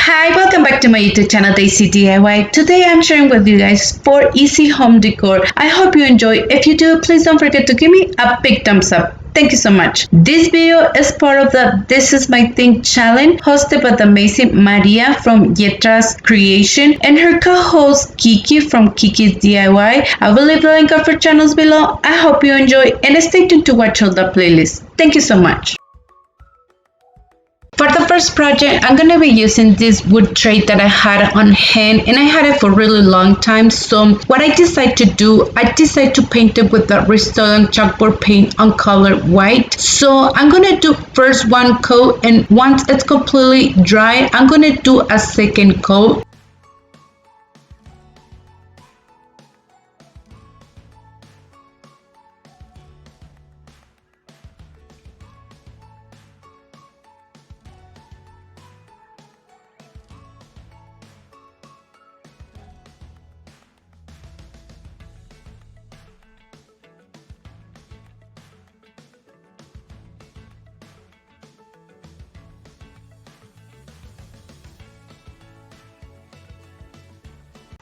Hi, welcome back to my YouTube channel Daysi DIY. Today I'm sharing with you guys 4 easy home decor. I hope you enjoy. If you do, please don't forget to give me a big thumbs up. Thank you so much. This video is part of the This Is My Thing challenge hosted by the amazing Maria from YETRA Khreacioness and her co-host Kiki from Kiki DIY. I will leave the link of her channels below. I hope you enjoy and stay tuned to watch all the playlists. Thank you so much. For the first project, I'm going to be using this wood tray that I had on hand, and I had it for a really long time. So what I decided to do, I decided to paint it with the Rust-Oleum chalkboard paint on color white. So I'm going to do first one coat, and once it's completely dry, I'm going to do a second coat.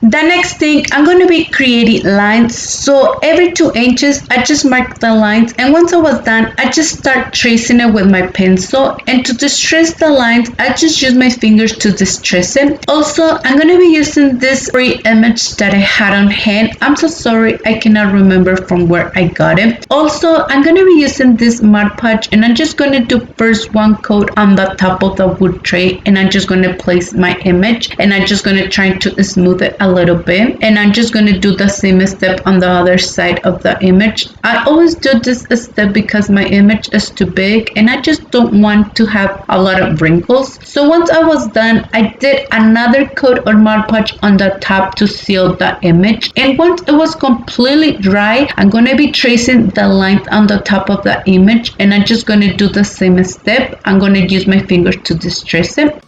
The next thing, I'm going to be creating lines. So every 2 inches, I just mark the lines, and once I was done, I just start tracing it with my pencil. And to distress the lines, I just use my fingers to distress it. Also, I'm going to be using this free image that I had on hand. I'm so sorry, I cannot remember from where I got it. Also, I'm going to be using this Mod Podge, and I'm just going to do first one coat on the top of the wood tray, and I'm just going to place my image, and I'm just going to try to smooth it a little bit, and I'm just going to do the same step on the other side of the image. I always do this step because my image is too big and I just don't want to have a lot of wrinkles. So once I was done, I did another coat of Mod Podge on the top to seal the image, and once it was completely dry, I'm going to be tracing the lines on the top of the image, and I'm just going to do the same step. I'm going to use my fingers to distress it.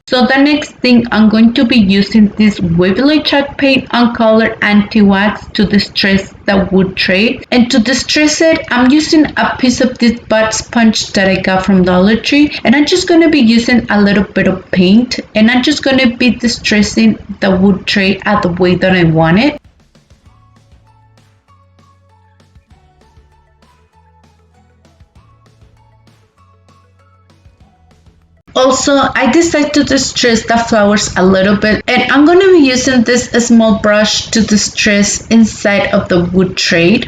So the next thing, I'm going to be using this Waverly chalk paint on color anti-wax to distress the wood tray. And to distress it, I'm using a piece of this butt sponge that I got from Dollar Tree, and I'm just going to be using a little bit of paint, and I'm just going to be distressing the wood tray at the way that I want it. Also, I decided to distress the flowers a little bit, and I'm going to be using this small brush to distress inside of the wood tray.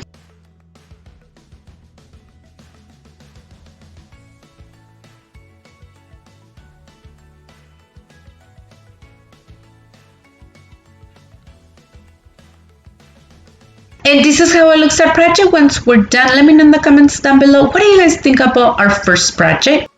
And this is how it looks our project once we're done. Let me know in the comments down below, what do you guys think about our first project?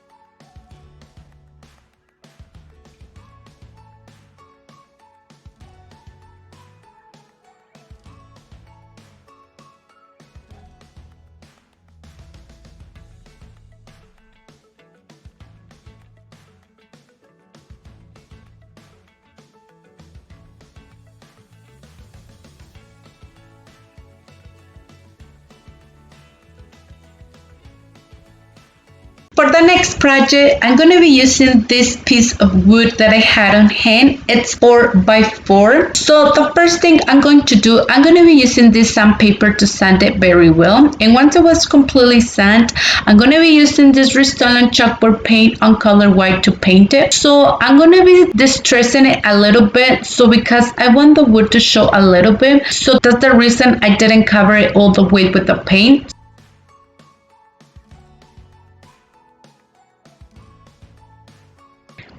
For the next project, I'm going to be using this piece of wood that I had on hand. It's 4x4. So the first thing I'm going to do, I'm going to be using this sandpaper to sand it very well. And once it was completely sanded, I'm going to be using this Rust-Oleum chalkboard paint on color white to paint it. So I'm going to be distressing it a little bit. So because I want the wood to show a little bit, so that's the reason I didn't cover it all the way with the paint.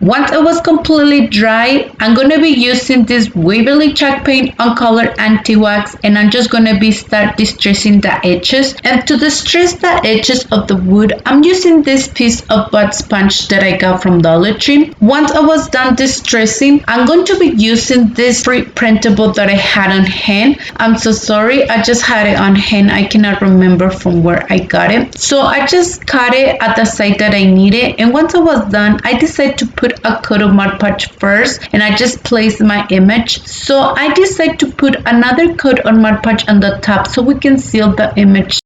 Once it was completely dry, I'm going to be using this Waverly chalk paint on color anti-wax, and I'm just going to be start distressing the edges. And to distress the edges of the wood, I'm using this piece of butt sponge that I got from Dollar Tree. Once I was done distressing, I'm going to be using this free printable that I had on hand. I'm so sorry, I just had it on hand. I cannot remember from where I got it. So I just cut it at the side that I needed, and once I was done, I decided to put a coat of Mod Podge first, and I just placed my image. So I decided to put another coat on Mod Podge on the top so we can seal the image.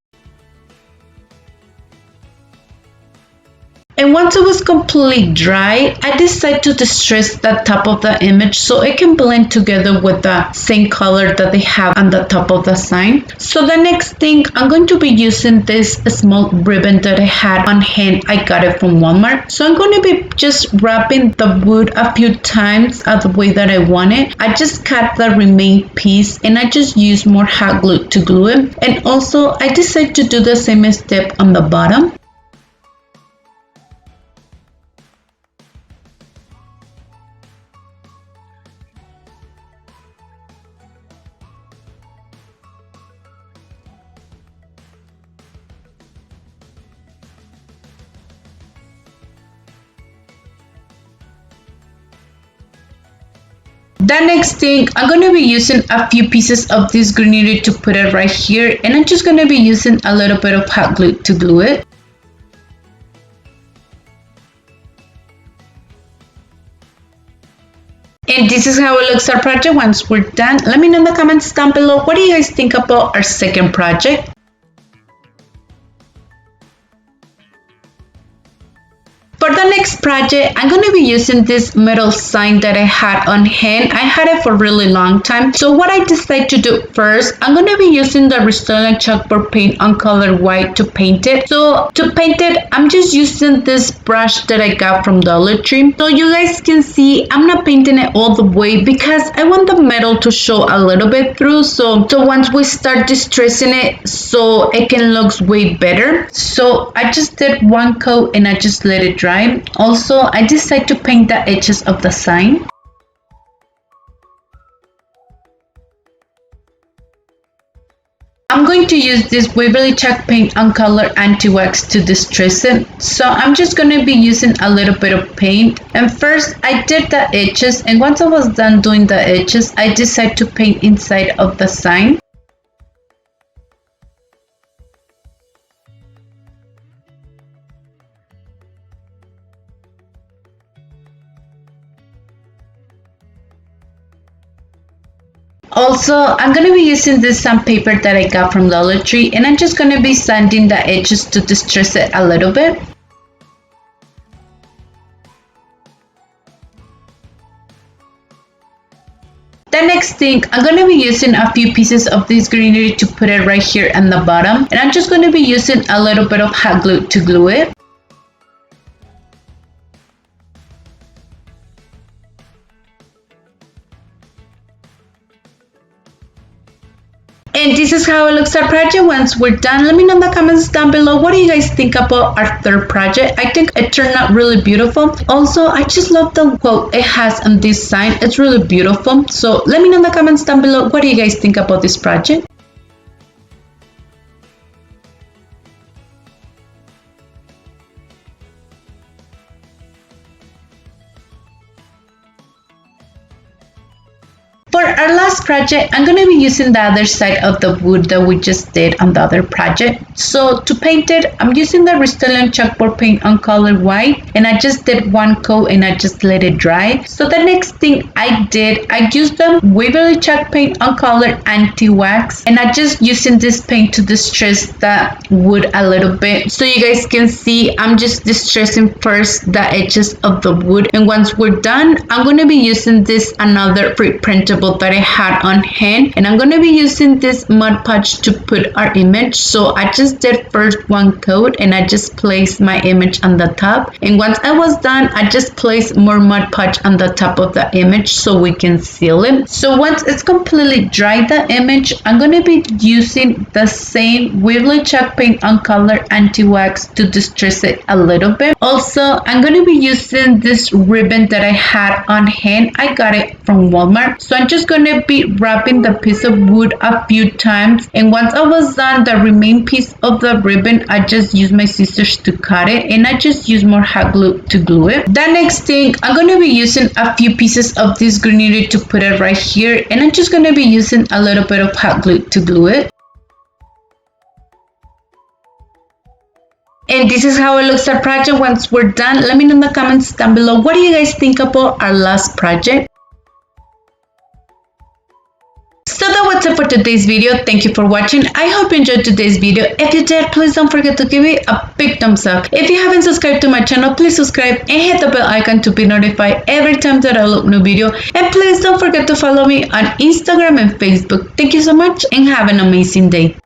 And once it was completely dry, I decided to distress the top of the image so it can blend together with the same color that they have on the top of the sign. So the next thing, I'm going to be using this small ribbon that I had on hand. I got it from Walmart. So I'm going to be just wrapping the wood a few times the way that I want it. I just cut the remaining piece and I just use more hot glue to glue it. And also I decided to do the same step on the bottom. The next thing, I'm going to be using a few pieces of this greenery to put it right here, and I'm just going to be using a little bit of hot glue to glue it. And this is how it looks our project once we're done. Let me know in the comments down below, what do you guys think about our second project? For the next project, I'm going to be using this metal sign that I had on hand. I had it for a really long time. So what I decided to do first, I'm going to be using the Rust-Oleum chalkboard paint on color white to paint it. So to paint it, I'm just using this brush that I got from Dollar Tree. So you guys can see, I'm not painting it all the way because I want the metal to show a little bit through. So once we start distressing it, so it can look way better. So I just did one coat and I just let it dry. Also, I decided to paint the edges of the sign. I'm going to use this Waverly chalk paint on color anti-wax to distress it. So I'm just going to be using a little bit of paint. And first I did the edges, and once I was done doing the edges, I decided to paint inside of the sign. Also, I'm going to be using this sandpaper that I got from Dollar Tree, and I'm just going to be sanding the edges to distress it a little bit. The next thing, I'm going to be using a few pieces of this greenery to put it right here on the bottom, and I'm just going to be using a little bit of hot glue to glue it. And this is how it looks our project once we're done. Let me know in the comments down below, what do you guys think about our third project? I think it turned out really beautiful. Also, I just love the quote it has on this sign. It's really beautiful. So let me know in the comments down below, what do you guys think about this project? For our last project, I'm going to be using the other side of the wood that we just did on the other project. So to paint it, I'm using the Rust-Oleum chalkboard paint on color white, and I just did one coat and I just let it dry. So the next thing I did, I used the Waverly chalk paint on color anti-wax, and I just using this paint to distress the wood a little bit. So you guys can see, I'm just distressing first the edges of the wood, and once we're done, I'm going to be using this another free printable that I had on hand, and I'm going to be using this Mod Podge to put our image. So I just did first one coat and I just placed my image on the top, and once I was done, I just placed more Mod Podge on the top of the image so we can seal it. So once it's completely dry, the image, I'm going to be using the same Waverly chalk paint on color anti-wax to distress it a little bit. Also, I'm going to be using this ribbon that I had on hand. I got it from Walmart. So I'm just going to be wrapping the piece of wood a few times, and once I was done, the remaining piece of the ribbon, I just used my scissors to cut it, and I just used more hot glue to glue it. The next thing, I'm going to be using a few pieces of this greenery to put it right here, and I'm just going to be using a little bit of hot glue to glue it. And this is how it looks our project once we're done. Let me know in the comments down below, what do you guys think about our last project? So that was that's it for today's video. Thank you for watching. I hope you enjoyed today's video. If you did, please don't forget to give it a big thumbs up. If you haven't subscribed to my channel, please subscribe and hit the bell icon to be notified every time that I upload new video. And please don't forget to follow me on Instagram and Facebook. Thank you so much and have an amazing day.